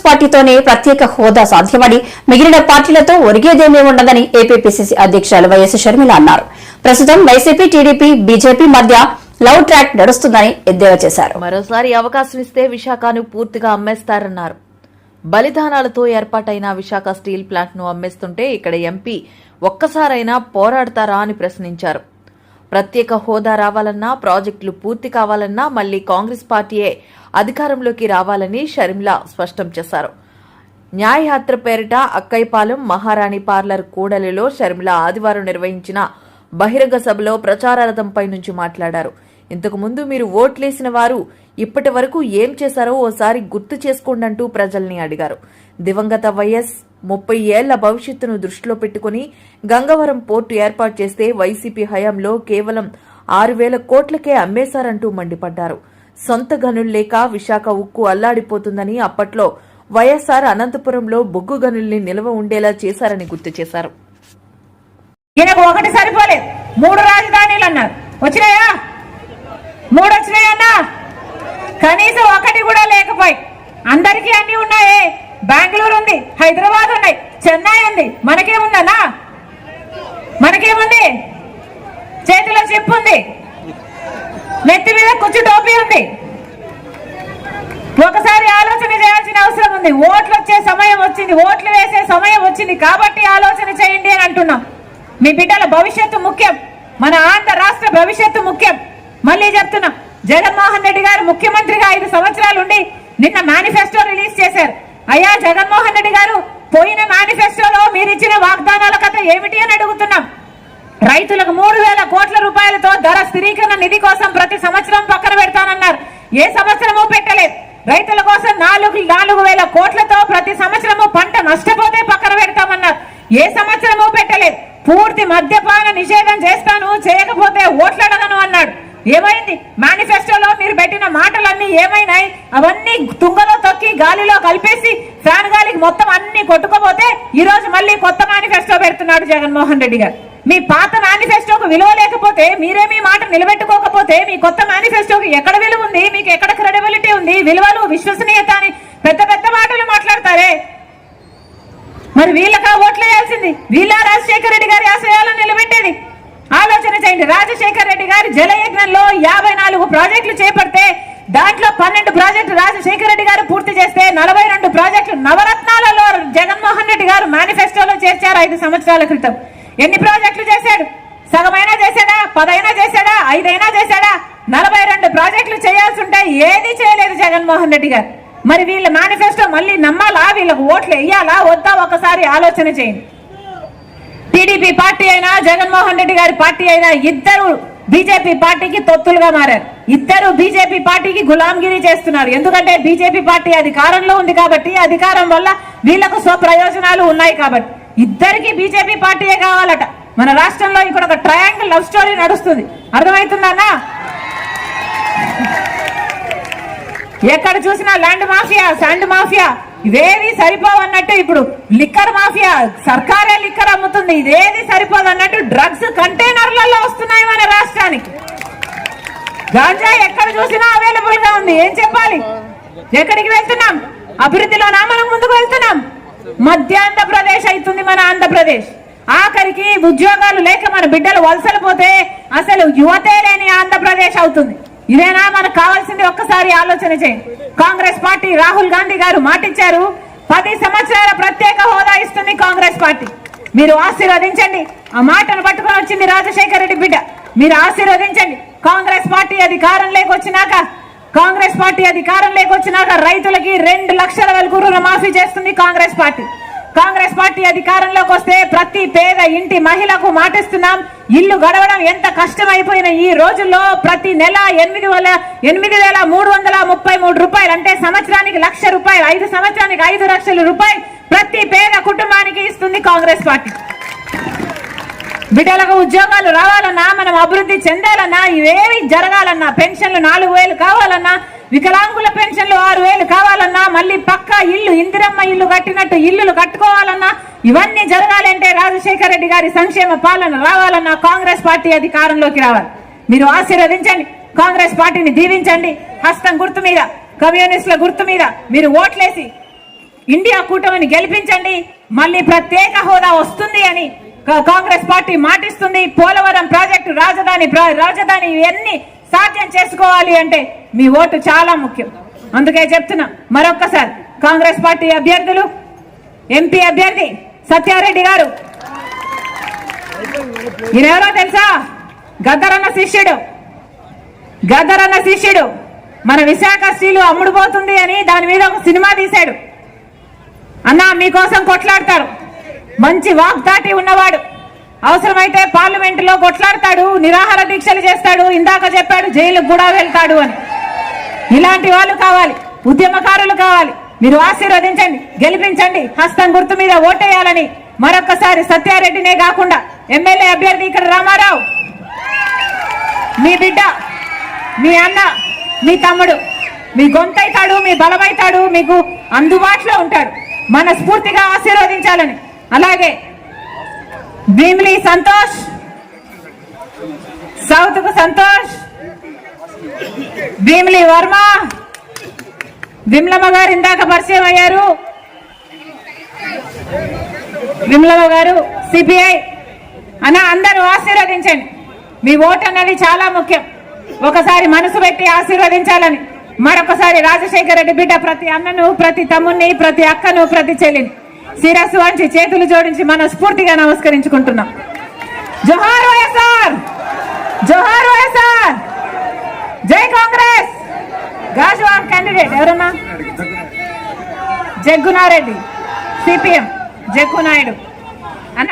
పార్టీతోనే ప్రత్యేక హోదా సాధ్యమని మిగిలిన పార్టీలతో ఒరిగేదేమీ ఉండదని ఏపీపీసీసీ అధ్యక్షురాలు వైఎస్ షర్మిల అన్నారు. ప్రస్తుతం వైసీపీ, టీడీపీ, బీజేపీ మధ్య లవ్ ట్రాక్ నడుస్తుందని ఎద్దేవా చేశారు. మరోసారి అవకాశం ఇస్తే విశాఖను పూర్తిగా అమ్మేస్తారన్నారు. బలిదానాలతో ఏర్పాటైన విశాఖ స్టీల్ ప్లాంట్ ను అమ్మేస్తుంటే ఇక్కడ ఎంపీ ఒక్కసారైనా పోరాడతారా అని ప్రశ్నించారు. ప్రత్యేక హోదా రావాలన్నా, ప్రాజెక్టులు పూర్తి కావాలన్నా మళ్లీ కాంగ్రెస్ పార్టీయే అధికారంలోకి రావాలని షర్మిల స్పష్టం చేశారు. న్యాయయాత్ర పేరిట అక్కైపాలెం మహారాణి పార్లర్ కూడలిలో షర్మిల ఆదివారం నిర్వహించిన బహిరంగ సభలో ప్రచార రథంపై నుంచి మాట్లాడారు. ఇంతకు ముందు మీరు ఓట్లేసిన వారు ఇప్పటి వరకు ఏం చేశారో ఓసారి గుర్తు చేసుకోండంటూ ప్రజల్ని అడిగారు. దివంగత వైఎస్ 30 ఏళ్ల భవిష్యత్తును దృష్టిలో పెట్టుకుని గంగవరం పోర్టు ఏర్పాటు చేస్తే వైసీపీ హయాంలో కేవలం 6,000 కోట్లకే అమ్మేశారంటూ మండిపడ్డారు. సొంత గనులు లేక విశాఖ ఉక్కు అల్లాడిపోతుందని అప్పట్లో వైఎస్ఆర్ అనంతపురంలో బొగ్గు గనుల్ని నిల్వ ఉండేలా చేశారని గుర్తు చేశారు. ఈయనకు ఒకటి సరిపోలేదు, 3 రాజధానులు అన్నారు. వచ్చినాయా? 3 వచ్చినాయన్నా? కనీసం ఒకటి కూడా లేకపోయి అందరికీ అన్ని ఉన్నాయే. బెంగళూరు ఉంది, హైదరాబాద్ ఉన్నాయి, చెన్నై ఉంది. మనకేముందన్నా? మనకేముంది? చేతిలో చెప్పు ఉంది, నెత్తి మీద కుచ్చు టోపీ ఉంది. ఒకసారి ఆలోచన చేయాల్సిన అవసరం ఉంది. ఓట్లు వచ్చే సమయం వచ్చింది, ఓట్లు వేసే సమయం వచ్చింది కాబట్టి ఆలోచన చేయండి అని అంటున్నాం. మీ బిడ్డల భవిష్యత్తు ముఖ్యం, మన ఆంధ్ర రాష్ట్ర భవిష్యత్తు ముఖ్యం. మళ్ళీ చెప్తున్నా, జగన్మోహన్ రెడ్డి గారు ముఖ్యమంత్రిగా 5 సంవత్సరాలు ఉండి నిన్న మేనిఫెస్టో రిలీజ్ చేశారు. అయ్యా జగన్మోహన్ రెడ్డి గారు, పోయిన మేనిఫెస్టోలో మీరిచ్చిన వాగ్దానాల కథ ఏమిటి అని అడుగుతున్నాం. రైతులకు 3,000 కోట్ల రూపాయలతో ధర స్థిరీకరణ నిధి కోసం ప్రతి సంవత్సరం పక్కన పెడతానన్నారు. ఏ సంవత్సరమూ పెట్టలేదు. రైతుల కోసం 4,000 కోట్లతో ప్రతి సంవత్సరము పంట నష్టపోతే పక్కన పెడతామన్నారు. ఏ సంవత్సరమూ పెట్టలేదు. పూర్తి మద్యపాన నిషేధం చేస్తాను, చేయకపోతే ఓట్లడగను అన్నాడు. ఏమైంది? మేనిఫెస్టోలో మీరు పెట్టిన మాటలన్నీ ఏమైనాయి? అవన్నీ తుంగలో తొక్కి గాలిలో కలిపేసి ఫ్యాన్ గాలికి మొత్తం అన్ని కొట్టుకోపోతే ఈ రోజు మళ్ళీ కొత్త మేనిఫెస్టో పెడుతున్నాడు జగన్మోహన్ రెడ్డి గారు. మీ పాత మేనిఫెస్టోకు విలువ లేకపోతే, మీరే మీ మాట నిలబెట్టుకోకపోతే మీ కొత్త మేనిఫెస్టోకి ఎక్కడ విలువ ఉంది? మీకు ఎక్కడ క్రెడిబిలిటీ ఉంది? విలువలు, విశ్వసనీయత అని పెద్ద పెద్ద మాటలు మాట్లాడతారే. మరి వీళ్ళకా ఓట్లు వేయాల్సింది? వీళ్ళ రాజశేఖర రెడ్డి గారి ఆశయాలను నిలబెట్టేది? ఆలోచన చేయండి. రాజశేఖర రెడ్డి గారి జలయజ్ఞంలో 54 ప్రాజెక్టులు చేపడితే దాంట్లో 12 ప్రాజెక్టులు రాజశేఖర రెడ్డి గారు పూర్తి చేస్తే 42 ప్రాజెక్టులు నవరత్నాలలో జగన్మోహన్ రెడ్డి గారు మేనిఫెస్టోలో చేర్చారు 5 సంవత్సరాల క్రితం. ఎన్ని ప్రాజెక్టులు చేశాడు? సగమైనా చేశాడా? 10 అయినా చేశాడా? 5 అయినా చేశాడా? 42 ప్రాజెక్టులు చేయాల్సి ఉంటే ఏది చేయలేదు జగన్మోహన్ రెడ్డి గారు. మరి వీళ్ళ మేనిఫెస్టో మళ్ళీ నమ్మాలా? వీళ్ళకు ఓట్లు వేయాలా వద్దా? ఒకసారి ఆలోచన చేయండి. టీడీపీ పార్టీ అయినా, జగన్మోహన్ రెడ్డి గారి పార్టీ అయినా ఇద్దరు బీజేపీ పార్టీకి తొత్తులుగా మారారు. ఇద్దరు బీజేపీ పార్టీకి గులాంగిరి చేస్తున్నారు. ఎందుకంటే బీజేపీ పార్టీ అధికారంలో ఉంది కాబట్టి, అధికారం వల్ల వీళ్లకు స్వప్రయోజనాలు ఉన్నాయి కాబట్టి ఇద్దరికి బీజేపీ పార్టీయే కావాలట. మన రాష్ట్రంలో ఇక్కడ ఒక ట్రయాంగిల్ లవ్ స్టోరీ నడుస్తుంది. అర్థమవుతుందన్నా? ఎక్కడ చూసినా ల్యాండ్ మాఫియా, శాండ్ మాఫియా, ఇవేవి సరిపోవన్నట్టు ఇప్పుడు లిక్కర్ మాఫియా, సర్కారే లిక్కర్ అమ్ముతుంది. ఇదేది సరిపోదన్నట్టు డ్రగ్స్ కంటైనర్లలో వస్తున్నాయి మన రాష్ట్రానికి. గాంజా ఎక్కడ చూసినా అవైలబుల్ గా ఉంది. ఏం చెప్పాలి? ఎక్కడికి వెళ్తున్నాం? అభివృద్ధిలోనా మనం ముందుకు వెళ్తున్నాం? మధ్యాంధ్రప్రదేశ్ అవుతుంది మన ఆంధ్రప్రదేశ్. ఆఖరికి ఉద్యోగాలు లేక మన బిడ్డలు వలసలు పోతే అసలు యువతే లేని ఆంధ్రప్రదేశ్ అవుతుంది. ఇదేనా మనకు కావాల్సింది? ఒక్కసారి ఆలోచన చేయండి. కాంగ్రెస్ పార్టీ, రాహుల్ గాంధీ గారు మాటిచ్చారు, 10 సంవత్సరాల ప్రత్యేక హోదా ఇస్తుంది కాంగ్రెస్ పార్టీ. మీరు ఆశీర్వదించండి. ఆ మాటను పట్టుకొని వచ్చింది రాజశేఖర రెడ్డి బిడ్డ. మీరు ఆశీర్వదించండి. కాంగ్రెస్ పార్టీ అధికారంలోకి వచ్చినాక రైతులకి 2 లక్షల వరకు రుణమాఫీ చేస్తుంది కాంగ్రెస్ పార్టీ. కాంగ్రెస్ పార్టీ అధికారంలోకి వస్తే ప్రతి పేద ఇంటి మహిళకు మాటిస్తున్నాం, ఇల్లు గడవడం ఎంత కష్టమైపోయిన ఈ రోజుల్లో ప్రతి నెల 8,333 రూపాయలు, అంటే సంవత్సరానికి 1,00,000 రూపాయలు, 5 సంవత్సరానికి 5 లక్షల రూపాయలు ప్రతి పేద కుటుంబానికి ఇస్తుంది కాంగ్రెస్ పార్టీ. బిడ్డలకు ఉద్యోగాలు రావాలన్నా, మనం అభివృద్ధి చెందాలన్నా, ఇవేవి జరగాలన్నా, పెన్షన్లు 4,000 కావాలన్నా, వికలాంగుల పెన్షన్లు 6,000 కావాలన్నా, మళ్ళీ పక్కా ఇల్లు, ఇందిరమ్మ ఇల్లు కట్టినట్టు ఇల్లులు కట్టుకోవాలన్నా, ఇవన్నీ జరగాలంటే రాజశేఖర రెడ్డి గారి సంక్షేమ పాలన రావాలన్నా కాంగ్రెస్ పార్టీ అధికారంలోకి రావాలి. మీరు ఆశీర్వదించండి, కాంగ్రెస్ పార్టీని దీవించండి. హస్తం గుర్తు మీద, కమ్యూనిస్టుల గుర్తు మీద మీరు ఓట్లేసి ఇండియా కూటమిని గెలిపించండి, మళ్ళీ ప్రత్యేక హోదా వస్తుంది అని కాంగ్రెస్ పార్టీ మాటిస్తుంది. పోలవరం ప్రాజెక్టు, రాజధాని ఇవన్నీ సాధ్యం చేసుకోవాలి అంటే మీ ఓటు చాలా ముఖ్యం. అందుకే చెప్తున్నా మరొక్కసారి, కాంగ్రెస్ పార్టీ అభ్యర్థులు, ఎంపీ అభ్యర్థి సత్యారెడ్డి గారు, ఈయనెవరో తెలుసా? గద్దరన్న శిష్యుడు. మన విశాఖ స్టీలు అమ్ముడుపోతుంది అని దాని మీద ఒక సినిమా తీశాడు. అన్నా మీకోసం కొట్లాడతాడు, మంచి వాగ్దాటి ఉన్నవాడు, అవసరమైతే పార్లమెంటులో కొట్లాడతాడు, నిరాహార దీక్షలు చేస్తాడు, ఇందాక చెప్పాడు జైలుకు కూడా వెళ్తాడు అని. ఇలాంటి వాళ్ళు కావాలి, ఉద్యమకారులు కావాలి. మీరు ఆశీర్వదించండి, గెలిపించండి, హస్తం గుర్తు మీద ఓటేయాలని మరొకసారి సత్యారెడ్డినే కాకుండా ఎమ్మెల్యే అభ్యర్థి ఇక్కడ రామారావు, మీ బిడ్డ, మీ అన్న, మీ తమ్ముడు, మీ గొంతైతాడు, మీ బలమైతాడు, మీకు అందుబాటులో ఉంటాడు, మనస్ఫూర్తిగా ఆశీర్వదించాలని. అలాగే భీమిలి సంతోష్, సౌత్ కు సంతోష్, భీమిలి వర్మ, విమలమ్మ గారు ఇందాక పరిచయం అయ్యారు, విమలమ్మ గారు సిపిఐ అన్న, అందరూ ఆశీర్వదించండి. మీ ఓటు అనేది చాలా ముఖ్యం. ఒకసారి మనసు పెట్టి ఆశీర్వదించాలని మరొకసారి రాజశేఖర రెడ్డి బిడ్డ ప్రతి అన్నను, ప్రతి తమ్ముని, ప్రతి అక్కను, ప్రతి చెల్లిని శిరస్సు వంచి చేతులు జోడించి మనస్ఫూర్తిగా నమస్కరించుకుంటున్నాం. జోహార్ వైఎస్ఆర్, జోహార్ వైఎస్ఆర్, జై కాంగ్రెస్. గాజువాన్ క్యాండిడేట్ ఎవరన్నా? జగ్గునారెడ్డి, సిపిఎం జగ్గునాయుడు.